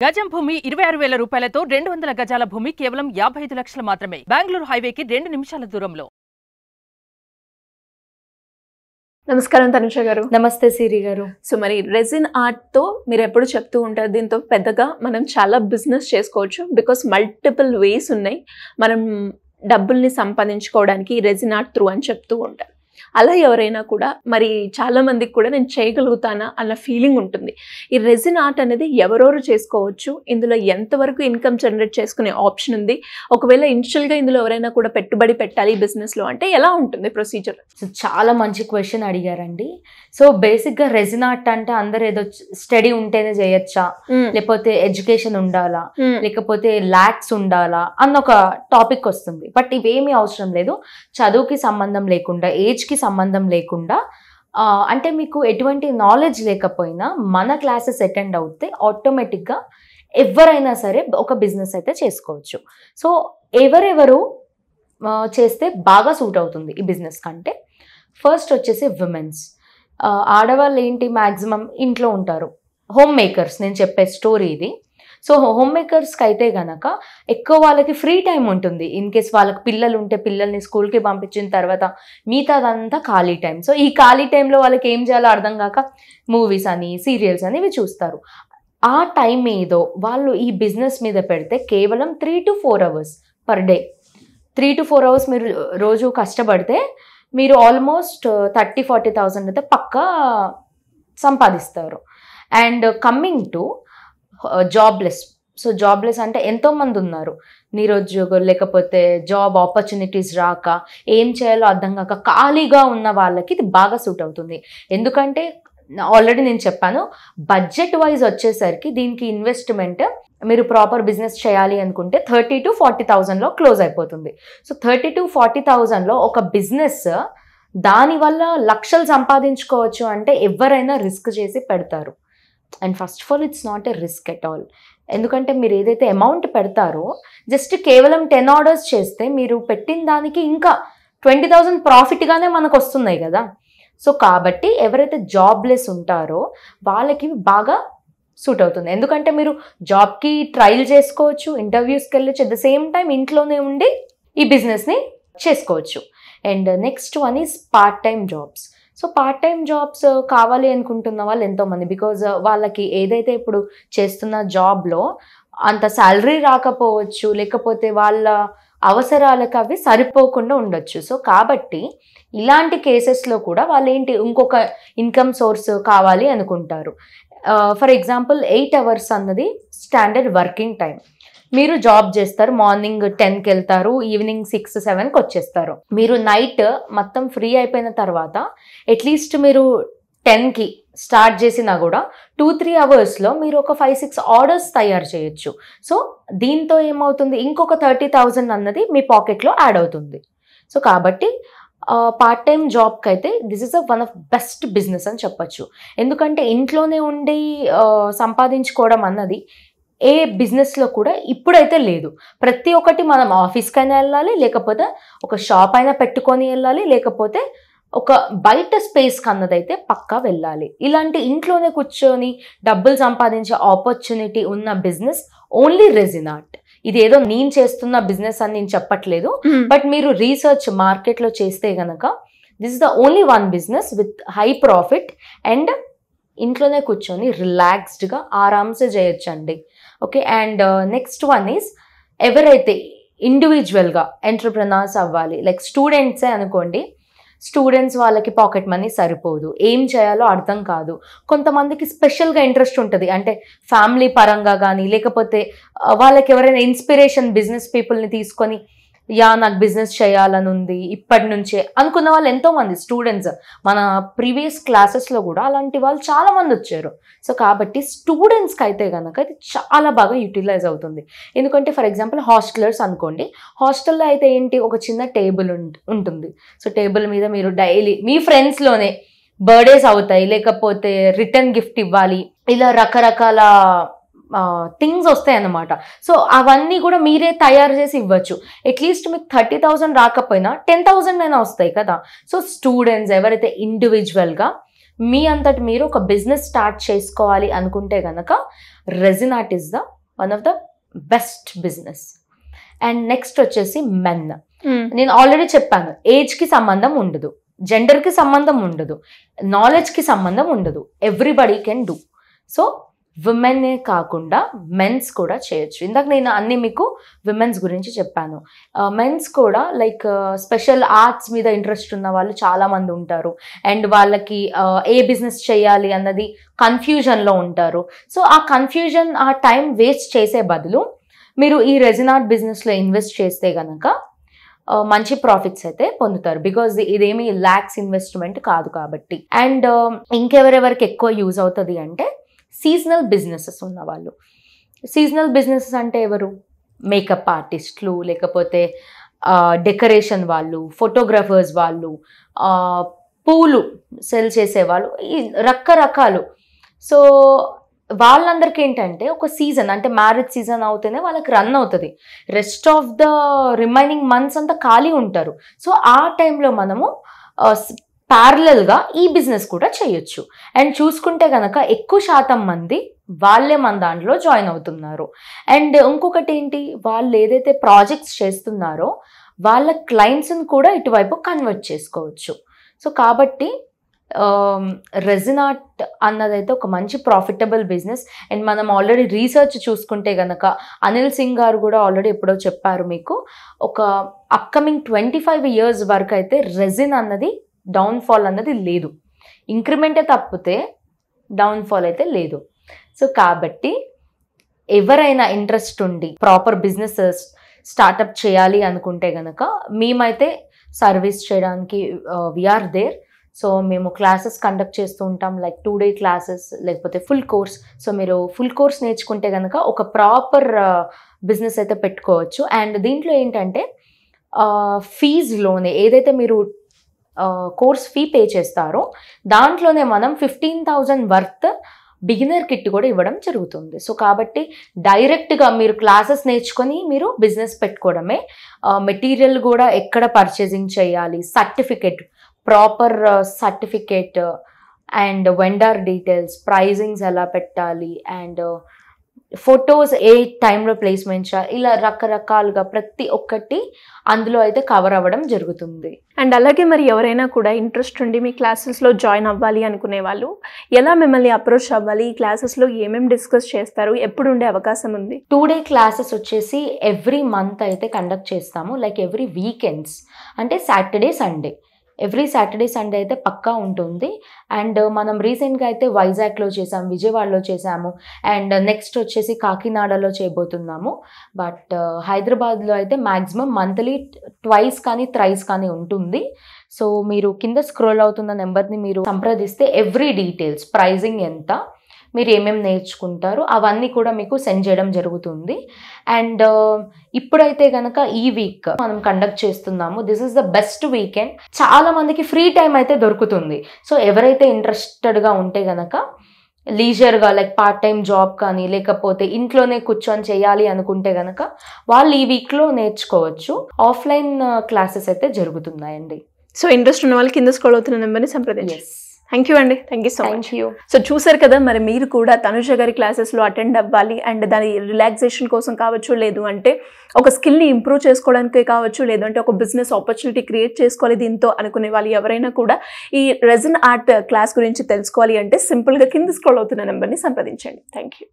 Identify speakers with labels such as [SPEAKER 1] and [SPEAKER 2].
[SPEAKER 1] గజం భూమి 26,000 రూపాయలతో 200 గజాల భూమి కేవలం 55 లక్షలు మాత్రమే. బెంగళూరు హైవేకి 2 నిమిషాల దూరంలో.
[SPEAKER 2] నమస్కారం తనుష గారు.
[SPEAKER 3] నమస్తే సిరి గారు.
[SPEAKER 2] సో మరి రెజిన్ ఆర్ట్ తో మీరు ఎప్పుడు చెప్తూ ఉంటారు, దీంతో పెద్దగా మనం చాలా బిజినెస్ చేసుకోవచ్చు. బికాస్ మల్టిపుల్ వేస్ ఉన్నాయి మనం డబ్బుల్ని సంపాదించుకోవడానికి రెజిన్ ఆర్ట్ త్రూ అని చెప్తూ ఉంటారు. అలా ఎవరైనా కూడా మరి చాలా మందికి కూడా నేను చేయగలుగుతానా అన్న ఫీలింగ్ ఉంటుంది. ఈ రెజిన్ ఆర్ట్ అనేది ఎవరెవరు చేసుకోవచ్చు, ఇందులో ఎంతవరకు ఇన్కమ్ జనరేట్ చేసుకునే ఆప్షన్ ఉంది, ఒకవేళ ఇనిషియల్గా ఇందులో ఎవరైనా కూడా పెట్టుబడి పెట్టాలి బిజినెస్లో అంటే ఎలా ఉంటుంది ప్రొసీజర్?
[SPEAKER 3] సో చాలా మంచి క్వశ్చన్ అడిగారండి. సో బేసిక్గా రెజిన్ ఆర్ట్ అంటే అందరు ఏదో స్టడీ ఉంటేనే చేయొచ్చా, లేకపోతే ఎడ్యుకేషన్ ఉండాలా, లేకపోతే ల్యాక్స్ ఉండాలా అన్న ఒక టాపిక్ వస్తుంది. బట్ ఇవేమీ అవసరం లేదు. చదువుకి సంబంధం లేకుండా, ఏజ్కి సంబంధం లేకుండా, అంటే మీకు ఎటువంటి నాలెడ్జ్ లేకపోయినా మన క్లాసెస్ అటెండ్ అవుతే ఆటోమేటిక్గా ఎవరైనా సరే ఒక బిజినెస్ అయితే చేసుకోవచ్చు. సో ఎవరెవరు చేస్తే బాగా సూట్ అవుతుంది ఈ బిజినెస్ కంటే, ఫస్ట్ వచ్చేసి విమెన్స్. ఆడవాళ్ళు ఏంటి మ్యాక్సిమం ఇంట్లో ఉంటారు, హోమ్ మేకర్స్. నేను చెప్పే స్టోరీ ఇది. సో హోమ్ మేకర్స్కి అయితే గనక ఎక్కువ వాళ్ళకి ఫ్రీ టైం ఉంటుంది. ఇన్ కేస్ వాళ్ళకి పిల్లలు ఉంటే పిల్లల్ని స్కూల్కి పంపించిన తర్వాత మిగతాదంతా ఖాళీ టైం. సో ఈ ఖాళీ టైంలో వాళ్ళకి ఏం చేయాలో అర్థం కాక మూవీస్ అని, సీరియల్స్ అని ఇవి చూస్తారు. ఆ టైం ఏదో వాళ్ళు ఈ బిజినెస్ మీద పెడితే కేవలం 3 to 4 hours per day. 3 to 4 hours మీరు రోజు కష్టపడితే మీరు ఆల్మోస్ట్ 30,000-40,000 అయితే పక్కా సంపాదిస్తారు. And coming to jobless. So jobless అంటే ఎంతోమంది ఉన్నారు, నిరుద్యోగులు, లేకపోతే జాబ్ ఆపర్చునిటీస్ రాక ఏం చేయాలో అర్థం కాక ఖాళీగా ఉన్న వాళ్ళకి ఇది బాగా సూట్ అవుతుంది. ఎందుకంటే ఆల్రెడీ నేను చెప్పాను, బడ్జెట్ వైజ్ వచ్చేసరికి దీనికి ఇన్వెస్ట్మెంట్ మీరు ప్రాపర్ బిజినెస్ చేయాలి అనుకుంటే 30,000 to 40,000లో క్లోజ్ అయిపోతుంది. సో 30,000 to 40,000లో ఒక బిజినెస్ దానివల్ల లక్షలు సంపాదించుకోవచ్చు అంటే ఎవరైనా రిస్క్ చేసి పెడతారు. And first of all it's not a risk at all. ఎందుకంటే మీరు ఏదైతే అమౌంట్ పెడతారో జస్ట్ కేవలం 10 orders చేస్తే మీరు పెట్టిన దానికి ఇంకా 20,000 ప్రాఫిట్గానే మనకు వస్తున్నాయి కదా. సో కాబట్టి ఎవరైతే జాబ్లెస్ ఉంటారో వాళ్ళకి బాగా సూట్ అవుతుంది. ఎందుకంటే మీరు జాబ్కి ట్రయల్ చేసుకోవచ్చు, ఇంటర్వ్యూస్కి వెళ్ళొచ్చు, అట్ ద సేమ్ టైం ఇంట్లోనే ఉండి ఈ బిజినెస్ని చేసుకోవచ్చు. And next one is part time jobs. So part time jobs కావాలి అనుకుంటున్న వాళ్ళు ఎంతోమంది, బికాజ్ వాళ్ళకి ఏదైతే ఇప్పుడు చేస్తున్న జాబ్లో అంత శాలరీ రాకపోవచ్చు, లేకపోతే వాళ్ళ అవసరాలకు అవి సరిపోకుండా ఉండొచ్చు. సో కాబట్టి ఇలాంటి కేసెస్లో కూడా వాళ్ళు ఏంటి ఇంకొక ఇన్కమ్ సోర్స్ కావాలి అనుకుంటారు. ఫర్ ఎగ్జాంపుల్ 8 hours అన్నది స్టాండర్డ్ వర్కింగ్ టైం. మీరు జాబ్ చేస్తారు, మార్నింగ్ 10కి వెళ్తారు, ఈవినింగ్ 6-7కి వచ్చేస్తారు. మీరు నైట్ మొత్తం ఫ్రీ అయిపోయిన తర్వాత అట్లీస్ట్ మీరు 10కి స్టార్ట్ చేసినా కూడా 2-3 hours మీరు ఒక 5-6 orders తయారు చేయొచ్చు. సో దీంతో ఏమవుతుంది, ఇంకొక 30,000 అన్నది మీ పాకెట్లో యాడ్ అవుతుంది. సో కాబట్టి పార్ట్ టైం జాబ్కి అయితే this is one of best business అని చెప్పచ్చు. ఎందుకంటే ఇంట్లోనే ఉండి సంపాదించుకోవడం అన్నది ఏ బిజినెస్లో కూడా ఇప్పుడైతే లేదు. ప్రతి ఒక్కటి మనం ఆఫీస్కైనా వెళ్ళాలి, లేకపోతే ఒక షాప్ అయినా పెట్టుకొని వెళ్ళాలి, లేకపోతే ఒక బయట స్పేస్కి అన్నదైతే పక్కా వెళ్ళాలి. ఇలాంటి ఇంట్లోనే కూర్చొని డబ్బులు సంపాదించే ఆపర్చునిటీ ఉన్న బిజినెస్ ఓన్లీ రెజిన్ ఆర్ట్. ఇది ఏదో నేను చేస్తున్న బిజినెస్ అని నేను చెప్పట్లేదు, బట్ మీరు రీసెర్చ్ మార్కెట్లో చేస్తే గనక this is the only one business with high profit and ఇంట్లోనే కూర్చొని రిలాక్స్డ్గా ఆరామ్సే చేయొచ్చండి. Okay. And next one is ఎవరైతే ఇండివిజువల్గా ఎంటర్ప్రెనర్స్ అవ్వాలి, లైక్ స్టూడెంట్సే అనుకోండి, స్టూడెంట్స్ వాళ్ళకి పాకెట్ మనీ సరిపోదు, ఏం చేయాలో అర్థం కాదు. కొంతమందికి స్పెషల్గా ఇంట్రెస్ట్ ఉంటుంది, అంటే ఫ్యామిలీ పరంగా కానీ, లేకపోతే వాళ్ళకి ఎవరైనా ఇన్స్పిరేషన్ బిజినెస్ పీపుల్ని తీసుకొని నాకు బిజినెస్ చేయాలని ఉంది ఇప్పటి నుంచే అనుకున్న వాళ్ళు ఎంతోమంది స్టూడెంట్స్ మన ప్రీవియస్ క్లాసెస్లో కూడా అలాంటి వాళ్ళు చాలామంది వచ్చారు. సో కాబట్టి స్టూడెంట్స్కి అయితే కనుక ఇది చాలా బాగా యూటిలైజ్ అవుతుంది. ఎందుకంటే ఫర్ ఎగ్జాంపుల్ హాస్టలర్స్ అనుకోండి, హాస్టల్లో అయితే ఏంటి, ఒక చిన్న టేబుల్ ఉంటుంది. సో టేబుల్ మీద మీరు డైలీ మీ ఫ్రెండ్స్లోనే బర్త్డేస్ అవుతాయి, లేకపోతే రిటర్న్ గిఫ్ట్ ఇవ్వాలి, ఇలా రకరకాల థింగ్స్ వస్తాయి అన్నమాట. సో అవన్నీ కూడా మీరే తయారు చేసి ఇవ్వచ్చు. అట్లీస్ట్ మీకు 30,000 రాకపోయినా 10,000 అయినా వస్తాయి కదా. సో స్టూడెంట్స్ ఎవరైతే ఇండివిజువల్గా మీ అంతటి మీరు ఒక బిజినెస్ స్టార్ట్ చేసుకోవాలి అనుకుంటే కనుక resin art is the one of the best business. And next వచ్చేసి మెన్. నేను ఆల్రెడీ చెప్పాను, ఏజ్కి సంబంధం ఉండదు, జెండర్కి సంబంధం ఉండదు, నాలెడ్జ్కి సంబంధం ఉండదు, ఎవ్రీబడి కెన్ డూ. సో విమెనే కాకుండా మెన్స్ కూడా చేయొచ్చు. ఇందాక నేను అన్ని మీకు విమెన్స్ గురించి చెప్పాను. మెన్స్ కూడా లైక్ స్పెషల్ ఆర్ట్స్ మీద ఇంట్రెస్ట్ ఉన్న వాళ్ళు చాలామంది ఉంటారు. అండ్ వాళ్ళకి ఏ బిజినెస్ చేయాలి అన్నది కన్ఫ్యూజన్లో ఉంటారు. సో ఆ కన్ఫ్యూజన్, ఆ టైం వేస్ట్ చేసే బదులు మీరు ఈ రెజిన్ ఆర్ట్ బిజినెస్లో ఇన్వెస్ట్ చేస్తే కనుక మంచి ప్రాఫిట్స్ అయితే పొందుతారు. బికాజ్ ఇదేమి ల్యాక్స్ ఇన్వెస్ట్మెంట్ కాదు కాబట్టి. అండ్ ఇంకెవరెవరికి ఎక్కువ యూజ్ అవుతుంది అంటే సీజనల్ బిజినెసెస్ ఉన్నవాళ్ళు. సీజనల్ బిజినెసెస్ అంటే ఎవరు? మేకప్ ఆర్టిస్టులు, లేకపోతే డెకరేషన్ వాళ్ళు, ఫోటోగ్రఫర్స్ వాళ్ళు, పూలు సెల్ చేసేవాళ్ళు, ఈ రకరకాలు. సో వాళ్ళందరికీ ఏంటంటే ఒక సీజన్, అంటే మ్యారేజ్ సీజన్ అవుతేనే వాళ్ళకి రన్ అవుతుంది. Rest of the remaining months అంతా ఖాళీ ఉంటారు. సో ఆ టైంలో మనము ప్యారలల్గా ఈ బిజినెస్ కూడా చేయొచ్చు. అండ్ చూసుకుంటే కనుక ఎక్కువ శాతం మంది వాళ్ళే మన దాంట్లో జాయిన్ అవుతున్నారు. అండ్ ఇంకొకటి ఏంటి, వాళ్ళు ఏదైతే ప్రాజెక్ట్స్ చేస్తున్నారో వాళ్ళ క్లయింట్స్ని కూడా ఇటువైపు కన్వర్ట్ చేసుకోవచ్చు. సో కాబట్టి రెజిన్ ఆర్ట్ అన్నదైతే ఒక మంచి ప్రాఫిటబుల్ బిజినెస్. అండ్ మనం ఆల్రెడీ రీసెర్చ్ చూసుకుంటే కనుక అనిల్ సింగ్ గారు కూడా ఆల్రెడీ ఎప్పుడో చెప్పారు మీకు, ఒక అప్కమింగ్ 25 years వరకు అయితే రెజిన్ అన్నది డౌన్ఫాల్ అన్నది లేదు. ఇంక్రిమెంటే తప్పితే డౌన్ఫాల్ అయితే లేదు. సో కాబట్టి ఎవరైనా ఇంట్రెస్ట్ ఉండి ప్రాపర్ బిజినెస్ స్టార్టప్ చేయాలి అనుకుంటే కనుక మేమైతే సర్వీస్ చేయడానికి వీఆర్ దేర్. సో మేము క్లాసెస్ కండక్ట్ చేస్తూ ఉంటాం, లైక్ 2-day క్లాసెస్, లేకపోతే ఫుల్ కోర్స్. సో మీరు ఫుల్ కోర్స్ నేర్చుకుంటే కనుక ఒక ప్రాపర్ బిజినెస్ అయితే పెట్టుకోవచ్చు. అండ్ దీంట్లో ఏంటంటే ఫీజులోనే ఏదైతే మీరు కోర్స్ ఫీ పే చేస్తారో దాంట్లోనే మనం 15,000 వర్త్ బిగినర్ కిట్ కూడా ఇవ్వడం జరుగుతుంది. సో కాబట్టి డైరెక్ట్గా మీరు క్లాసెస్ నేర్చుకొని మీరు బిజినెస్ పెట్టుకోవడమే. మెటీరియల్ కూడా ఎక్కడ పర్చేసింగ్ చేయాలి, certificate, proper certificate, and vendor details, pricings ఎలా పెట్టాలి, అండ్ ఫొటోస్ ఏ టైంలో ప్లేస్మెంట్ చేయాలి, ఇలా రకరకాలుగా ప్రతి ఒక్కటి అందులో అయితే కవర్ అవ్వడం జరుగుతుంది.
[SPEAKER 2] అండ్ అలాగే మరి ఎవరైనా కూడా ఇంట్రెస్ట్ ఉండి మీ క్లాసెస్లో జాయిన్ అవ్వాలి అనుకునే వాళ్ళు ఎలా మిమ్మల్ని అప్రోచ్ అవ్వాలి? ఈ క్లాసెస్లో ఏమేమి డిస్కస్ చేస్తారు, ఎప్పుడు ఉండే అవకాశం ఉంది?
[SPEAKER 3] 2-day క్లాసెస్ వచ్చేసి ఎవ్రీ మంత్ అయితే కండక్ట్ చేస్తాము, లైక్ ఎవ్రీ వీకెండ్స్, అంటే Saturday Sunday. Every Saturday Sunday అయితే పక్కా ఉంటుంది. అండ్ మనం రీసెంట్గా అయితే వైజాగ్లో చేసాము, విజయవాడలో చేసాము, అండ్ నెక్స్ట్ వచ్చేసి కాకినాడలో చేయబోతున్నాము. బట్ హైదరాబాద్లో అయితే మ్యాక్సిమం మంత్లీ 2 కానీ 3 కానీ ఉంటుంది. సో మీరు కింద స్క్రోల్ అవుతున్న నెంబర్ని మీరు సంప్రదిస్తే ఎవ్రీ డీటెయిల్స్, ప్రైజింగ్ ఎంత, మీరు ఏమేమి నేర్చుకుంటారు అవన్నీ కూడా మీకు సెండ్ చేయడం జరుగుతుంది. అండ్ ఇప్పుడైతే కనుక ఈ వీక్ మనం కండక్ట్ చేస్తున్నాము. This is the best weekend. చాలా మందికి ఫ్రీ టైం అయితే దొరుకుతుంది. సో ఎవరైతే ఇంట్రెస్టెడ్గా ఉంటే కనుక లీజర్గా, లైక్ పార్ట్ టైం జాబ్ కానీ, లేకపోతే ఇంట్లోనే కూర్చొని చేయాలి అనుకుంటే కనుక వాళ్ళు ఈ వీక్లో నేర్చుకోవచ్చు. ఆఫ్లైన్ క్లాసెస్ అయితే జరుగుతున్నాయండి.
[SPEAKER 2] సో ఇంట్రెస్ట్ ఉన్న వాళ్ళు కింద స్క్రోల్ అవుతున్న నెంబర్ని సంప్రదించండి. థ్యాంక్ యూ అండి. Thank you so much. So చూసారు కదా, మరి మీరు కూడా తనుజ గారి క్లాసెస్లో అటెండ్ అవ్వాలి అండ్ దాని రిలాక్సేషన్ కోసం కావచ్చు, లేదు అంటే ఒక స్కిల్ని ఇంప్రూవ్ చేసుకోవడానికి కావచ్చు, లేదంటే ఒక బిజినెస్ ఆపర్చునిటీ క్రియేట్ చేసుకోవాలి దీంతో అనుకునే వాళ్ళు ఎవరైనా కూడా ఈ రెజిన్ ఆర్ట్ క్లాస్ గురించి తెలుసుకోవాలి అంటే సింపుల్గా కింద స్క్రోల్ అవుతున్న నెంబర్ని సంప్రదించండి. Thank you.